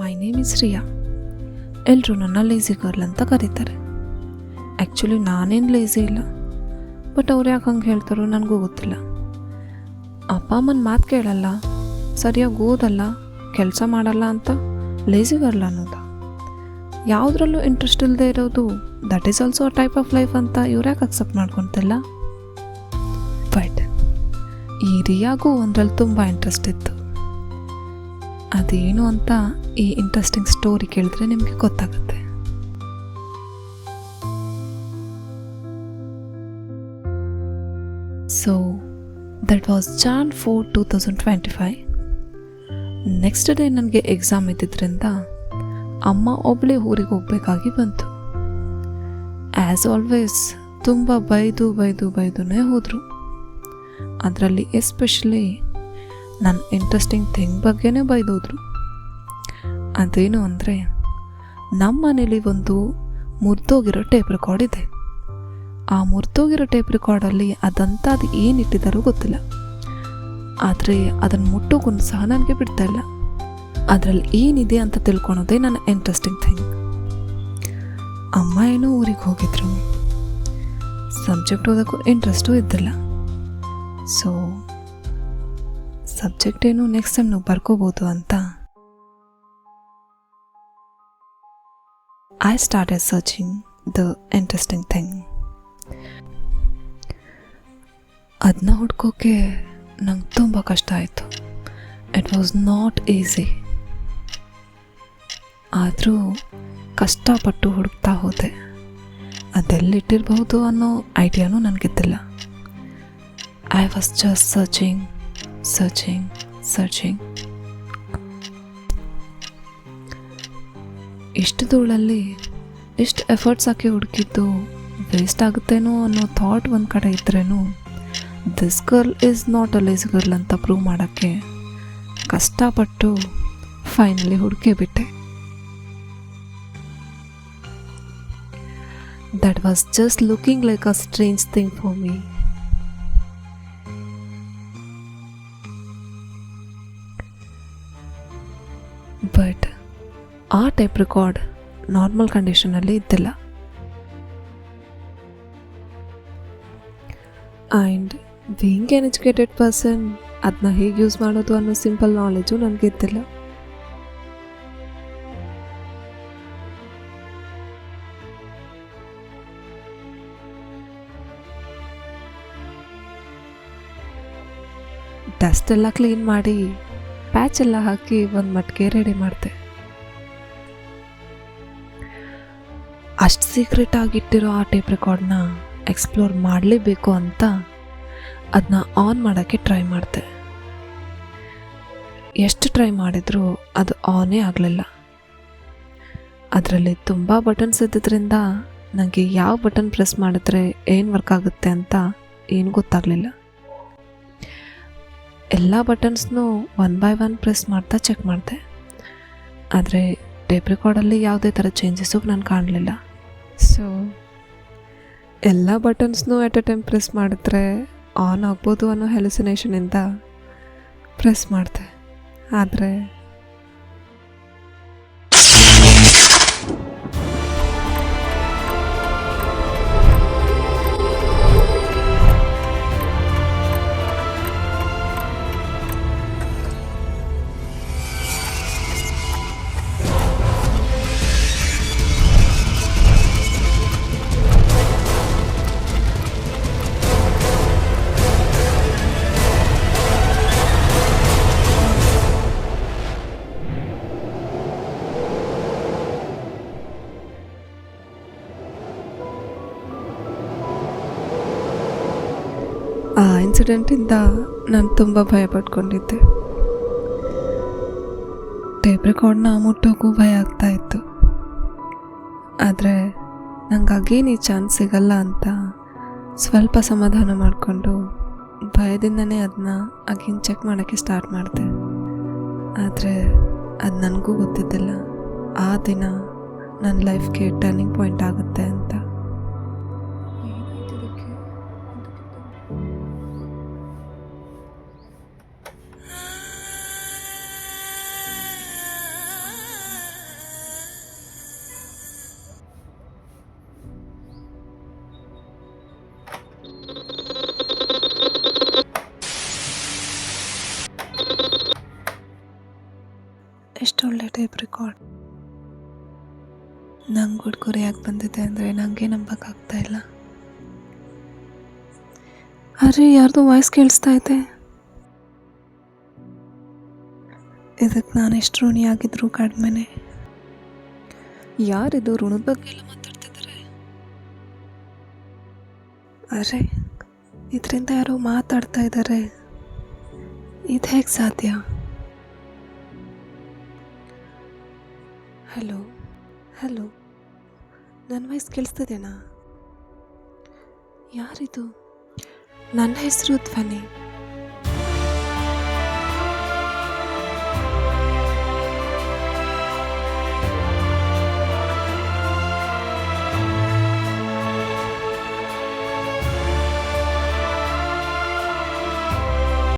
My name is ರಿಯಾ. ಎಲ್ಲರೂ ನನ್ನ lazy girl ಅಂತ ಕರೀತಾರೆ. ಆ್ಯಕ್ಚುಲಿ ನಾನೇನು ಲೇಝಿ ಇಲ್ಲ, ಬಟ್ ಅವ್ರು ಯಾಕೆ ಹಂಗೆ ಹೇಳ್ತಾರೋ ನನಗೂ ಗೊತ್ತಿಲ್ಲ. ಅಪ್ಪ ಅಮ್ಮನ ಮಾತು ಕೇಳಲ್ಲ, ಸರಿಯಾಗಿ ಓದಲ್ಲ, ಕೆಲಸ ಮಾಡಲ್ಲ ಅಂತ ಲೇಝಿ ಗರ್ಲ್ ಅನ್ನೋದು. ಯಾವುದ್ರಲ್ಲೂ ಇಂಟ್ರೆಸ್ಟ್ ಇಲ್ಲದೆ ಇರೋದು that is also a type of life ಅಂತ ಇವ್ರು ಯಾಕೆ ಅಕ್ಸೆಪ್ಟ್ ಮಾಡ್ಕೊತಿಲ್ಲ. ಬಟ್ ಈ ರಿಯಾಗೂ ಒಂದ್ರಲ್ಲಿ ತುಂಬ ಇಂಟ್ರೆಸ್ಟ್ ಇತ್ತು. ಅದೇನು ಅಂತ ಈ ಇಂಟ್ರೆಸ್ಟಿಂಗ್ ಸ್ಟೋರಿ ಕೇಳಿದ್ರೆ ನಿಮಗೆ ಗೊತ್ತಾಗುತ್ತೆ. So that was Jan 4, 2025. Next day ನನಗೆ ಎಕ್ಸಾಮ್ ಇದ್ದಿದ್ದರಿಂದ ಅಮ್ಮ ಒಬ್ಬಳೇ ಊರಿಗೆ ಹೋಗಬೇಕಾಗಿ ಬಂತು. ಆ್ಯಸ್ ಆಲ್ವೇಸ್ ತುಂಬ ಬೈದುನೇ ಹೋದರು. ಅದರಲ್ಲಿ ಎಸ್ಪೆಷಲಿ ನನ್ನ ಇಂಟ್ರೆಸ್ಟಿಂಗ್ ಥಿಂಗ್ ಬಗ್ಗೆನೇ ಬೈದೋದ್ರು. ಅದೇನು ಅಂದರೆ, ನಮ್ಮ ಮನೇಲಿ ಒಂದು ಮುರಿದೋಗಿರೋ ಟೇಪ್ ರೆಕಾರ್ಡ್ ಇದೆ. ಆ ಮುರಿದೋಗಿರೋ ಟೇಪ್ ರೆಕಾರ್ಡಲ್ಲಿ ಅದು ಏನಿಟ್ಟಿದ್ದಾರೋ ಗೊತ್ತಿಲ್ಲ, ಆದರೆ ಅದನ್ನು ಮುಟ್ಟೋಗೂ ಸಹ ನನಗೆ ಬಿಡ್ತಾಯಿಲ್ಲ. ಅದರಲ್ಲಿ ಏನಿದೆ ಅಂತ ತಿಳ್ಕೊಳೋದೇ ನನ್ನ ಇಂಟ್ರೆಸ್ಟಿಂಗ್ ಥಿಂಗ್. ಅಮ್ಮ ಏನೋ ಊರಿಗೆ ಹೋಗಿದ್ರು, ಸಬ್ಜೆಕ್ಟ್ ಓದೋಕ್ಕೂ ಇಂಟ್ರೆಸ್ಟೂ ಇದ್ದಿಲ್ಲ. ಸೊ ಸಬ್ಜೆಕ್ಟ್ ಏನು ನೆಕ್ಸ್ಟ್ ಟೈಮ್ ನಾವು ಬರ್ಕೋಬೋದು ಅಂತ I started searching the interesting thing. ಅದನ್ನ ಹುಡ್ಕೋಕೆ ನಂಗೆ ತುಂಬ ಕಷ್ಟ ಆಯಿತು. It was not easy. ಆದರೂ ಕಷ್ಟಪಟ್ಟು ಹುಡುಕ್ತಾ ಹೋದೆ. ಅದೆಲ್ಲಿಟ್ಟಿರ್ಬಹುದು ಅನ್ನೋ ಐಡಿಯಾನೂ ನನಗಿದ್ದಿಲ್ಲ. I was just searching. ಇಷ್ಟು ಧೂಳಲ್ಲಿ ಇಷ್ಟು ಎಫರ್ಟ್ಸ್ ಹಾಕಿ ಹುಡುಕಿದ್ದು ವೇಸ್ಟ್ ಆಗುತ್ತೇನೋ ಅನ್ನೋ ಥಾಟ್ ಒಂದು ಕಡೆ ಇದ್ರೇನು, this girl is not a lazy girl ಅಂತ ಪ್ರೂವ್ ಮಾಡೋಕ್ಕೆ ಕಷ್ಟಪಟ್ಟು ಫೈನಲಿ ಹುಡುಕೇ ಬಿಟ್ಟೆ. That was just looking like a strange thing for me. But ಆ ಟೇಪ್ ರೆಕಾರ್ಡ್ ನಾರ್ಮಲ್ ಕಂಡೀಷನಲ್ಲಿ ಇದ್ದಿಲ್ಲ. And being an educated person ಅದನ್ನ ಹೇಗೆ ಯೂಸ್ ಮಾಡೋದು ಅನ್ನೋ ಸಿಂಪಲ್ ನಾಲೆಜು ನನಗಿದ್ದಿಲ್ಲ. ಡಸ್ಟ್ ಎಲ್ಲ ಕ್ಲೀನ್ ಮಾಡಿ ಪ್ಯಾಚ್ ಎಲ್ಲ ಹಾಕಿ ಒಂದು ಮಟ್ಟಿಗೆ ರೆಡಿ ಮಾಡಿದೆ. ಅಷ್ಟು ಸೀಕ್ರೆಟ್ ಆಗಿಟ್ಟಿರೋ ಆ ಟೇಪ್ ರೆಕಾರ್ಡ್ನ ಎಕ್ಸ್ಪ್ಲೋರ್ ಮಾಡಲೇಬೇಕು ಅಂತ ಅದನ್ನ ಆನ್ ಮಾಡೋಕ್ಕೆ ಟ್ರೈ ಮಾಡಿದೆ. ಎಷ್ಟು ಟ್ರೈ ಮಾಡಿದರೂ ಅದು ಆನೇ ಆಗಲಿಲ್ಲ. ಅದರಲ್ಲಿ ತುಂಬ ಬಟನ್ಸ್ ಇದ್ದಿದ್ದರಿಂದ ನನಗೆ ಯಾವ ಬಟನ್ ಪ್ರೆಸ್ ಮಾಡಿದ್ರೆ ಏನು ವರ್ಕ್ ಆಗುತ್ತೆ ಅಂತ ಏನು ಗೊತ್ತಾಗಲಿಲ್ಲ. ಎಲ್ಲ ಬಟನ್ಸ್ನೂ 1 by 1 ಪ್ರೆಸ್ ಮಾಡ್ತಾ ಚೆಕ್ ಮಾಡಿದೆ. ಆದರೆ ಟೇಪ್ ರೆಕಾರ್ಡಲ್ಲಿ ಯಾವುದೇ ಥರ ಚೇಂಜಸ್ಸು ನಾನು ಕಾಣಲಿಲ್ಲ. ಸೊ ಎಲ್ಲ ಬಟನ್ಸ್ನೂ ಎಟ್ ಎ ಟೈಮ್ ಪ್ರೆಸ್ ಮಾಡಿದ್ರೆ ಆನ್ ಆಗ್ಬೋದು ಅನ್ನೋ ಹೆಲುಸಿನೇಷನಿಂದ ಪ್ರೆಸ್ ಮಾಡಿದೆ. ಆದರೆ ಆ ಇನ್ಸಿಡೆಂಟಿಂದ ನಾನು ತುಂಬ ಭಯ ಪಟ್ಕೊಂಡಿದ್ದೆ. ಟೇಪ್ ರೆಕಾರ್ಡ್ನ ಮುಟ್ಟೋಕ್ಕೂ ಭಯ ಆಗ್ತಾಯಿತ್ತು. ಆದರೆ ನಂಗೆ ಅಗೇನ್ ಈ ಚಾನ್ಸ್ ಸಿಗಲ್ಲ ಅಂತ ಸ್ವಲ್ಪ ಸಮಾಧಾನ ಮಾಡಿಕೊಂಡು ಭಯದಿಂದನೇ ಅದನ್ನ ಅಗೇನ್ ಚೆಕ್ ಮಾಡೋಕ್ಕೆ ಸ್ಟಾರ್ಟ್ ಮಾಡಿದೆ. ಆದರೆ ಅದು ನನಗೂ ಗೊತ್ತಿದ್ದಿಲ್ಲ ಆ ದಿನ ನನ್ನ ಲೈಫ್ಗೆ ಟರ್ನಿಂಗ್ ಪಾಯಿಂಟ್ ಆಗುತ್ತೆ ಅಂತ. Tape record. ನಂಗೆ ಹುಡ್ಗುರು ಯಾಕೆ ಬಂದಿದೆ ಅಂದರೆ ನನಗೆ ನಂಬೋಕ್ಕಾಗ್ತಾ ಇಲ್ಲ. ಅರೆ ಯಾರ್ದು ವಾಯ್ಸ್ ಕೇಳಿಸ್ತಾ ಇದೆ. ಇದಕ್ಕೆ ನಾನು ಎಷ್ಟು ಋಣಿ ಆಗಿದ್ರು ಕಡಿಮೆನೆ. ಯಾರಿದು ಋಣದ ಬಗ್ಗೆ ಎಲ್ಲ ಮಾತಾಡ್ತಿದ್ದಾರೆ? ಅರೆ ಇದರಿಂದ ಯಾರೋ ಮಾತಾಡ್ತಾ ಇದ್ದಾರೆ. ಇದು ಹೇಗೆ ಸಾಧ್ಯ? ಹಲೋ ಹಲೋ, ನನ್ನ ವಾಯ್ಸ್ ಕೇಳಿಸ್ತಿದೆನಾ? ಯಾರಿದು? ನನ್ನ ಹೆಸರು ಧ್ವನಿ.